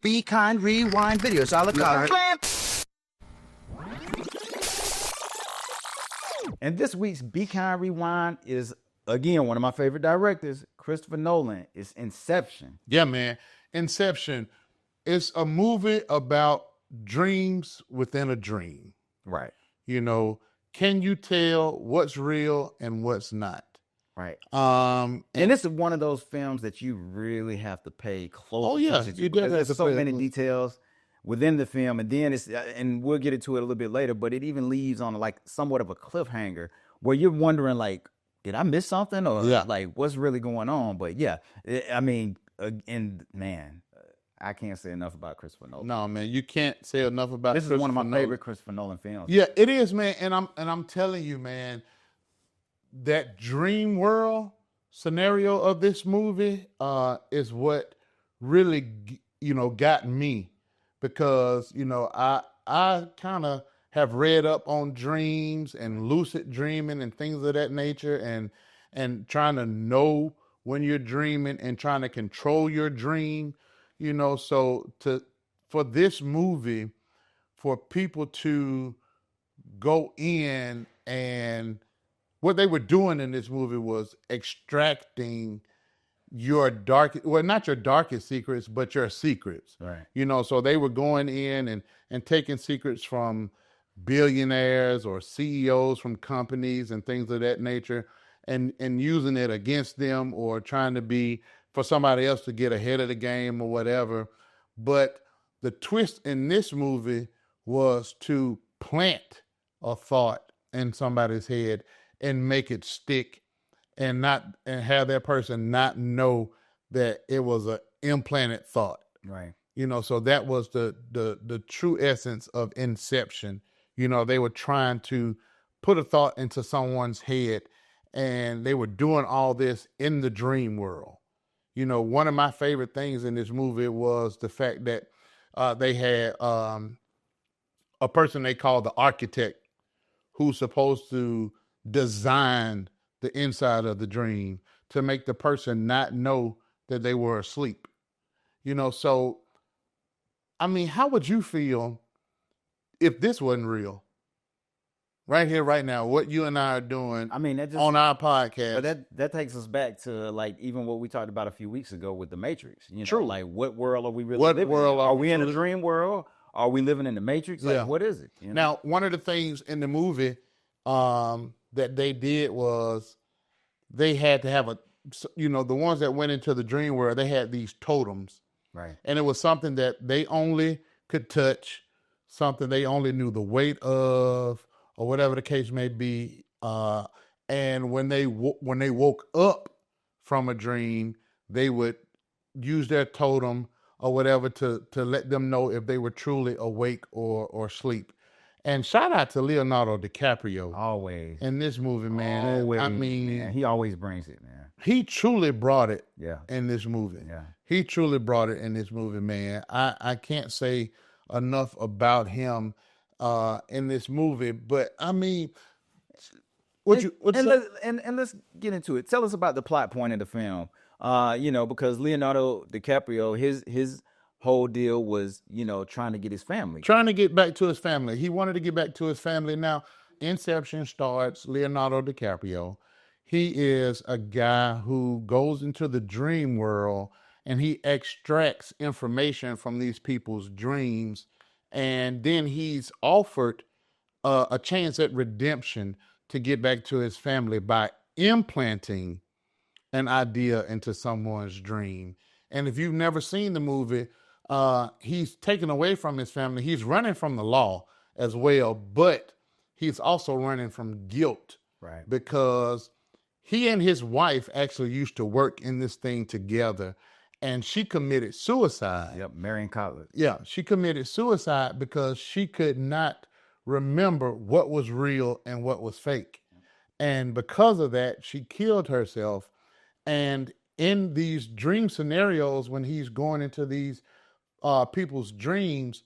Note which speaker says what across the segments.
Speaker 1: Be Kind Rewind videos. I look out. And this week's Be Kind Rewind is, again, one of my favorite directors, Christopher Nolan. It's Inception.
Speaker 2: Yeah, man. Inception. It's a movie about dreams within a dream.
Speaker 1: Right.
Speaker 2: You know, can you tell what's real and what's not?
Speaker 1: Right.
Speaker 2: And
Speaker 1: this is one of those films that you really have to pay close attention to.
Speaker 2: You do.
Speaker 1: There's so many details within the film, and then and we'll get into it a little bit later, but it even leaves on like somewhat of a cliffhanger where you're wondering, like, did I miss something, or like what's really going on? But I can't say enough about Christopher Nolan.
Speaker 2: No, man, you can't say enough about
Speaker 1: this. Is one of my favorite Christopher Nolan films.
Speaker 2: Yeah, it is, man, and I'm telling you, man, that dream world scenario of this movie is what really got me, because I kind of have read up on dreams and lucid dreaming and things of that nature, and trying to know when you're dreaming and trying to control your dream. So for this movie, for people to go in, and what they were doing in this movie was extracting your not your darkest secrets, but your secrets.
Speaker 1: Right.
Speaker 2: So they were going in and taking secrets from billionaires or CEOs from companies and things of that nature, and using it against them, or trying to be for somebody else to get ahead of the game or whatever. But the twist in this movie was to plant a thought in somebody's head and make it stick, and have that person not know that it was an implanted thought.
Speaker 1: Right.
Speaker 2: So that was the true essence of Inception. They were trying to put a thought into someone's head, and they were doing all this in the dream world. One of my favorite things in this movie was the fact that they had a person they called the architect, who's supposed to design the inside of the dream to make the person not know that they were asleep. So, I mean, how would you feel if this wasn't real? Right here, right now, what you and I are doing on our podcast.
Speaker 1: But that takes us back to, like, even what we talked about a few weeks ago with The Matrix.
Speaker 2: True.
Speaker 1: Like, what world are we really living in? Are we in a dream world? Are we living in the Matrix? Like, what is it?
Speaker 2: Now, one of the things in the movie that they did was they had to have the ones that went into the dream world, they had these totems.
Speaker 1: Right.
Speaker 2: And it was something that they only could touch, something they only knew the weight of, or whatever the case may be. And when they woke up from a dream, they would use their totem or whatever to let them know if they were truly awake or asleep. And shout out to Leonardo DiCaprio.
Speaker 1: Always.
Speaker 2: In this movie, man.
Speaker 1: Always,
Speaker 2: I mean,
Speaker 1: man. He always brings it, man.
Speaker 2: He truly brought it
Speaker 1: in
Speaker 2: this movie.
Speaker 1: Yeah.
Speaker 2: He truly brought it in this movie, man. I can't say enough about him in this movie. But I mean, let's
Speaker 1: get into it. Tell us about the plot point of the film. Because Leonardo DiCaprio, his whole deal was, trying to get his family.
Speaker 2: Trying to get back to his family. He wanted to get back to his family. Now, Inception stars Leonardo DiCaprio. He is a guy who goes into the dream world, and he extracts information from these people's dreams. And then he's offered a chance at redemption to get back to his family by implanting an idea into someone's dream. And if you've never seen the movie, he's taken away from his family. He's running from the law as well, but he's also running from guilt.
Speaker 1: Right.
Speaker 2: Because he and his wife actually used to work in this thing together, and she committed suicide.
Speaker 1: Yep, Marion Cotillard.
Speaker 2: Yeah, she committed suicide because she could not remember what was real and what was fake. And because of that, she killed herself. And in these dream scenarios, when he's going into these people's dreams,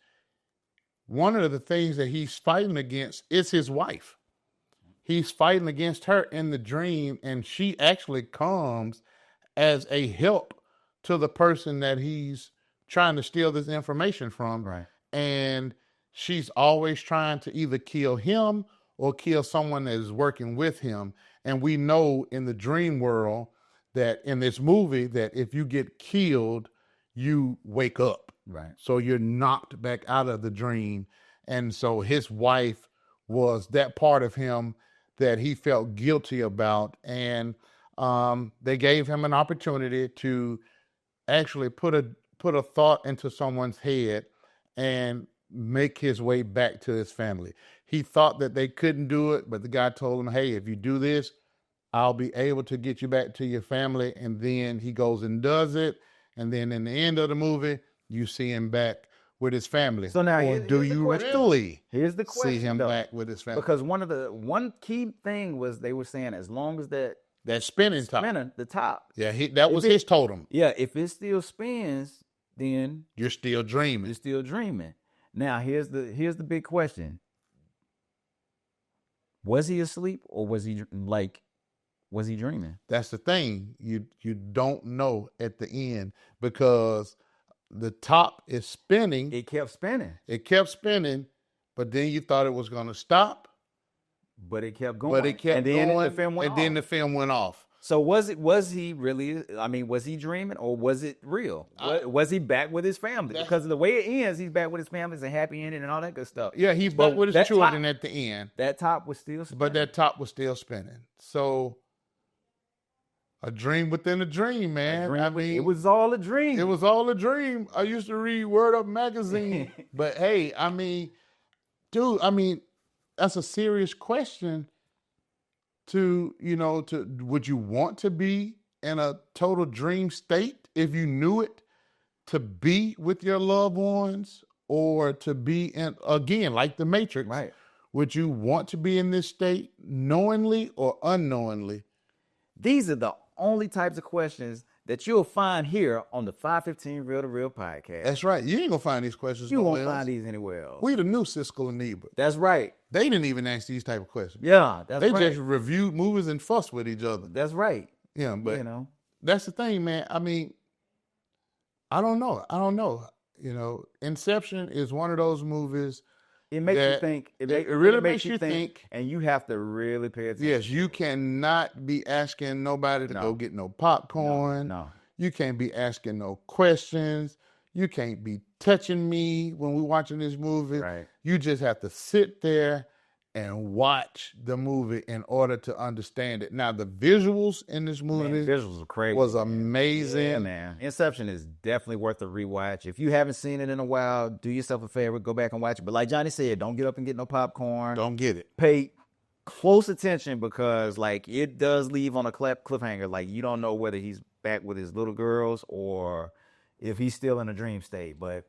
Speaker 2: one of the things that he's fighting against is his wife. He's fighting against her in the dream, and she actually comes as a help to the person that he's trying to steal this information from.
Speaker 1: Right.
Speaker 2: And she's always trying to either kill him or kill someone that is working with him. And we know in the dream world that in this movie that if you get killed, you wake up.
Speaker 1: Right.
Speaker 2: So you're knocked back out of the dream. And so his wife was that part of him that he felt guilty about. And they gave him an opportunity to actually put a thought into someone's head and make his way back to his family. He thought that they couldn't do it, but the guy told him, hey, if you do this, I'll be able to get you back to your family. And then he goes and does it. And then in the end of the movie, you see him back with his family.
Speaker 1: So now,
Speaker 2: or do you really
Speaker 1: here's the question,
Speaker 2: see him
Speaker 1: though,
Speaker 2: back with his family?
Speaker 1: Because one key thing was they were saying as long as that
Speaker 2: spinning top.
Speaker 1: the top.
Speaker 2: Yeah, that was his totem.
Speaker 1: Yeah, if it still spins, then
Speaker 2: you're still dreaming.
Speaker 1: You're still dreaming. Now, here's the big question. Was he asleep or was he dreaming? That's
Speaker 2: the thing. You don't know at the end because the top is spinning.
Speaker 1: It kept spinning.
Speaker 2: But then you thought it was going to stop.
Speaker 1: But it kept going. And then the film went off. So was he really, was he dreaming or was it real? Was he back with his family? Because of the way it ends, he's back with his family. It's a happy ending and all that good stuff.
Speaker 2: Yeah, he's back with his children at the end.
Speaker 1: That top was still spinning.
Speaker 2: But that top was still spinning. So a dream within a dream, man.
Speaker 1: It was all a dream.
Speaker 2: It was all a dream. I used to read Word Up magazine. But hey, dude, that's a serious question. To would you want to be in a total dream state if you knew it, to be with your loved ones, or to be in, again, like the Matrix,
Speaker 1: right?
Speaker 2: Would you want to be in this state knowingly or unknowingly?
Speaker 1: These are the only types of questions that you'll find here on the 515 Real to Real podcast.
Speaker 2: That's right. You ain't gonna find these questions.
Speaker 1: You won't find these anywhere else.
Speaker 2: We the new Siskel and Ebert.
Speaker 1: That's right.
Speaker 2: They didn't even ask these type of questions.
Speaker 1: Yeah, that's right.
Speaker 2: They just reviewed movies and fussed with each other.
Speaker 1: That's right.
Speaker 2: Yeah, but that's the thing, man. I don't know. Inception is one of those movies.
Speaker 1: It makes you think. It really makes you think, and you have to really pay attention.
Speaker 2: Yes, you cannot be asking nobody to go get no popcorn.
Speaker 1: No.
Speaker 2: You can't be asking no questions. You can't be touching me when we're watching this movie.
Speaker 1: Right.
Speaker 2: You just have to sit there and watch the movie in order to understand it. Now, the visuals in this movie,
Speaker 1: visuals are crazy.
Speaker 2: Was amazing.
Speaker 1: Yeah, man. Inception is definitely worth a rewatch. If you haven't seen it in a while, do yourself a favor, go back and watch it. But like Johnny said, don't get up and get no popcorn.
Speaker 2: Don't get it.
Speaker 1: Pay close attention because it does leave on a cliffhanger. Like, you don't know whether he's back with his little girls or if he's still in a dream state. But,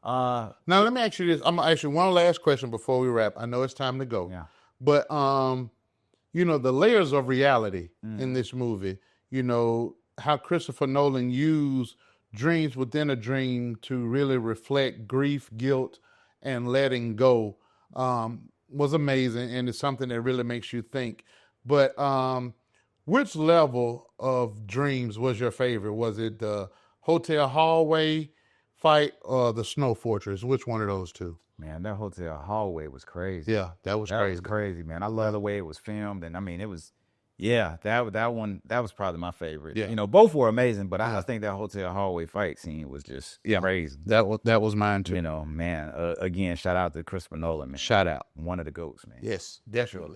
Speaker 2: now, let me ask you this. I'm going to ask you one last question before we wrap. I know it's time to go.
Speaker 1: Yeah.
Speaker 2: But, the layers of reality in this movie, how Christopher Nolan used dreams within a dream to really reflect grief, guilt, and letting go was amazing. And it's something that really makes you think. But which level of dreams was your favorite? Was it the hotel hallway fight or the snow fortress? Which one of those two?
Speaker 1: Man, that hotel hallway was crazy.
Speaker 2: Yeah, that was crazy.
Speaker 1: That was crazy, man. I love the way it was filmed, and it was, that one was probably my favorite.
Speaker 2: Yeah.
Speaker 1: Both were amazing, but I think that hotel hallway fight scene was just crazy.
Speaker 2: That was mine too.
Speaker 1: Man. Again, shout out to Christopher Nolan, man.
Speaker 2: Shout out,
Speaker 1: one of the GOATs, man.
Speaker 2: Yes, definitely.